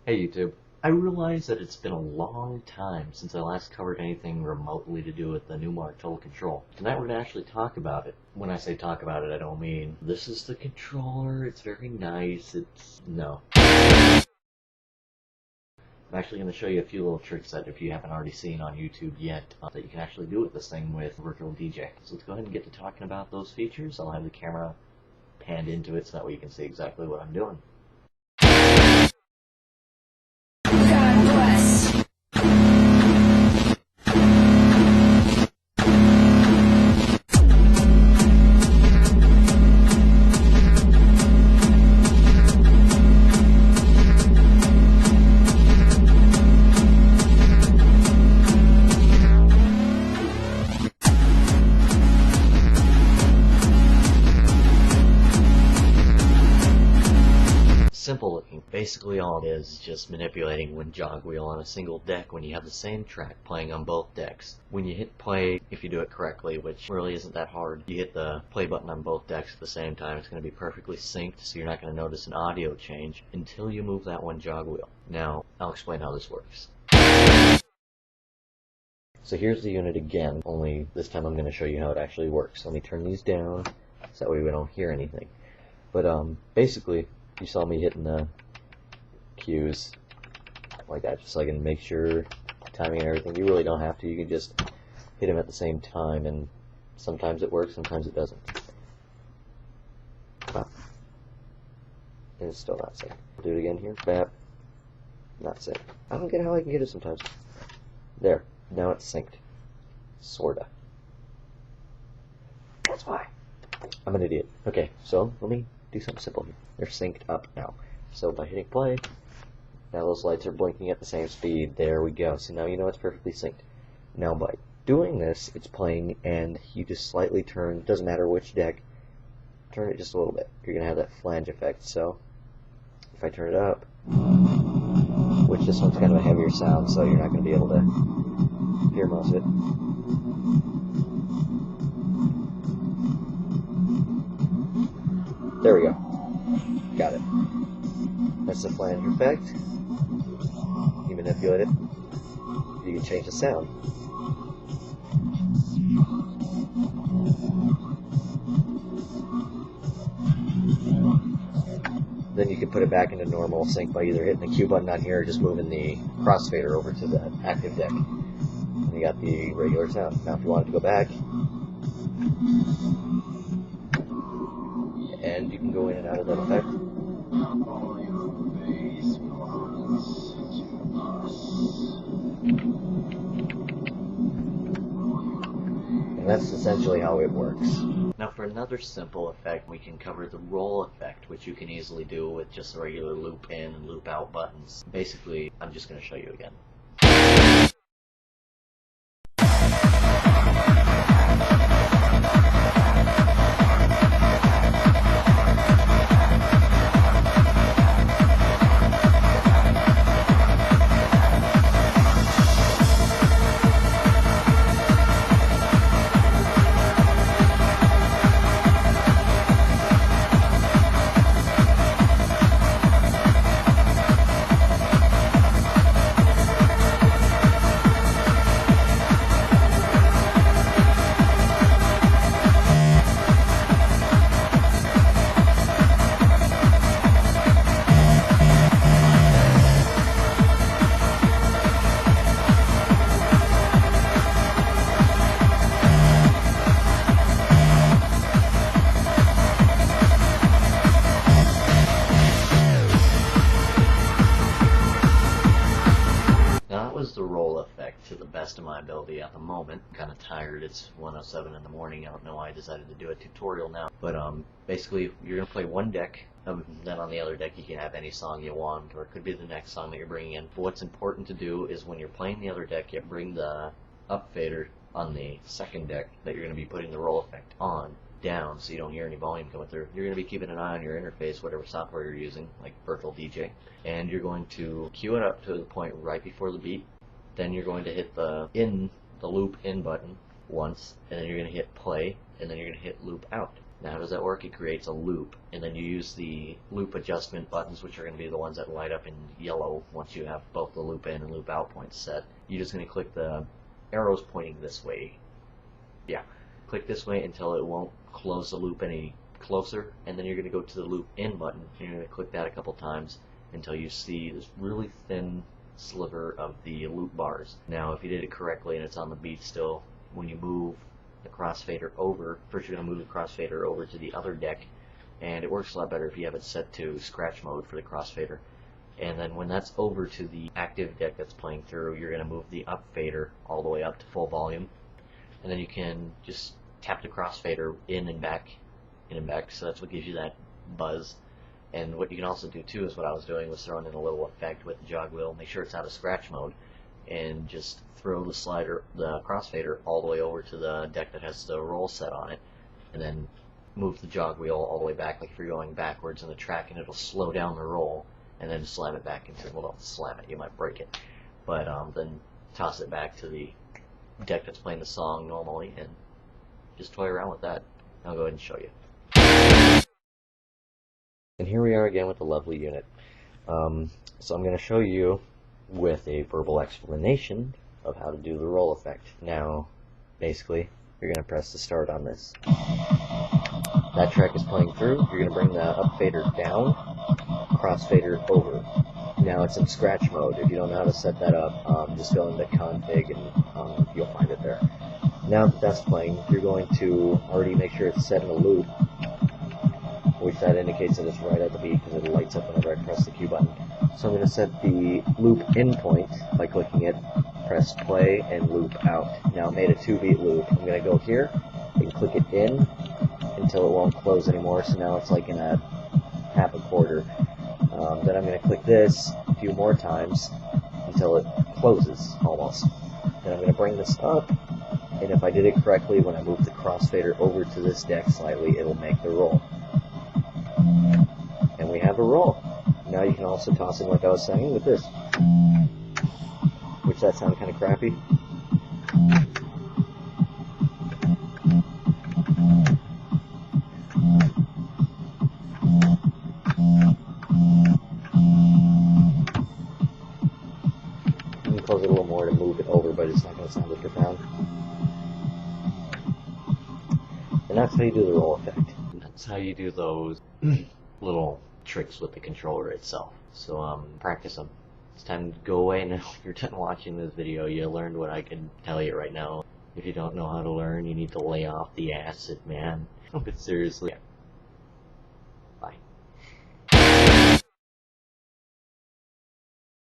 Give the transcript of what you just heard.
Hey YouTube. I realize that it's been a long time since I last covered anything remotely to do with the numark total control. Tonight we're going to actually talk about it. When I say talk about it, I don't mean this is the controller, it's very nice, no. I'm actually going to show you a few little tricks that if you haven't already seen on YouTube yet, that you can actually do with this thing with virtual DJ. So let's go ahead and get to talking about those features. I'll have the camera panned into it so that way you can see exactly what I'm doing. Simple looking. Basically all it is just manipulating one jog wheel on a single deck when you have the same track playing on both decks. When you hit play, if you do it correctly, which really isn't that hard, you hit the play button on both decks at the same time. It's going to be perfectly synced, so you're not going to notice an audio change until you move that one jog wheel. Now, I'll explain how this works. So here's the unit again, only this time I'm going to show you how it actually works. Let me turn these down, so that way we don't hear anything. But basically, you saw me hitting the cues like that, just so I can make sure timing and everything. You really don't have to. You can just hit them at the same time, and sometimes it works, sometimes it doesn't. Bap. And it's still not synced. I'll do it again here. Bap. Not synced. I don't get how I can get it sometimes. There. Now it's synced. Sorta. That's why. I'm an idiot. Okay, so let me do something simple here. They're synced up now. So by hitting play, now those lights are blinking at the same speed. There we go. So now you know it's perfectly synced. Now by doing this, it's playing and you just slightly turn, doesn't matter which deck, turn it just a little bit. You're going to have that flange effect. So if I turn it up, which this one's kind of a heavier sound, so you're not going to be able to hear most of it. There we go. Got it. That's the flange effect. You manipulate it. You can change the sound. Then you can put it back into normal sync by either hitting the Q button on here or just moving the crossfader over to the active deck. And you got the regular sound. Now if you want it to go back, and you can go in and out of that effect. And that's essentially how it works. Now for another simple effect, we can cover the roll effect, which you can easily do with just the regular loop in and loop out buttons. Basically, I'm just going to show you again. Was the roll effect to the best of my ability at the moment. I'm kind of tired. It's 1:07 in the morning. I don't know why I decided to do a tutorial now. But basically, you're going to play one deck. Then on the other deck, you can have any song you want, or it could be the next song that you're bringing in. But what's important to do is when you're playing the other deck, you bring the up fader on the second deck that you're going to be putting the roll effect on down so you don't hear any volume coming through. You're going to be keeping an eye on your interface, whatever software you're using, like virtual DJ, and you're going to cue it up to the point right before the beat. Then you're going to hit the loop in button once, and then you're going to hit play, and then you're going to hit loop out. Now how does that work? It creates a loop, and then you use the loop adjustment buttons, which are going to be the ones that light up in yellow once you have both the loop in and loop out points set. You're just going to click the arrows pointing this way. Yeah, click this way until it won't close the loop any closer, and then you're going to go to the loop in button, and you're going to click that a couple times until you see this really thin sliver of the loop bars. Now if you did it correctly and it's on the beat still, when you move the crossfader over, first you're going to move the crossfader over to the other deck, and it works a lot better if you have it set to scratch mode for the crossfader. And then when that's over to the active deck that's playing through, you're going to move the up fader all the way up to full volume, and then you can just tap the crossfader in and back, so that's what gives you that buzz. And what you can also do too is what I was doing was throwing in a little effect with the jog wheel. Make sure it's out of scratch mode, and just throw the crossfader all the way over to the deck that has the roll set on it, and then move the jog wheel all the way back, like if you're going backwards in the track, and it'll slow down the roll, and then slam it back into, well, don't slam it, you might break it, but then toss it back to the deck that's playing the song normally, and just toy around with that. I'll go ahead and show you. And here we are again with the lovely unit. So I'm going to show you with a verbal explanation of how to do the roll effect. Now, basically, you're going to press the start on this. That track is playing through. You're going to bring the up fader down, cross fader over. Now it's in scratch mode. If you don't know how to set that up, just go into config and you'll find it there. Now that that's playing, you're going to already make sure it's set in a loop, which that indicates that it's right at the beat because it lights up whenever I press the Q button. So I'm going to set the loop in point by clicking it, press play, and loop out. Now it made a 2-beat loop. I'm going to go here and click it in until it won't close anymore, so now it's like in a half a quarter. Then I'm going to click this a few more times until it closes almost. Then I'm going to bring this up, and if I did it correctly, when I move the crossfader over to this deck slightly, it'll make the roll. And we have a roll. Now you can also toss in, like I was saying, with this. Which that sounded kind of crappy. You can close it a little more to move it over, but it's not going to sound as profound. And that's how you do the roll effect. That's how you do those little tricks with the controller itself. So practice them. It's time to go away now. If you're done watching this video, you learned what I can tell you right now. If you don't know how to learn, you need to lay off the acid, man. But seriously.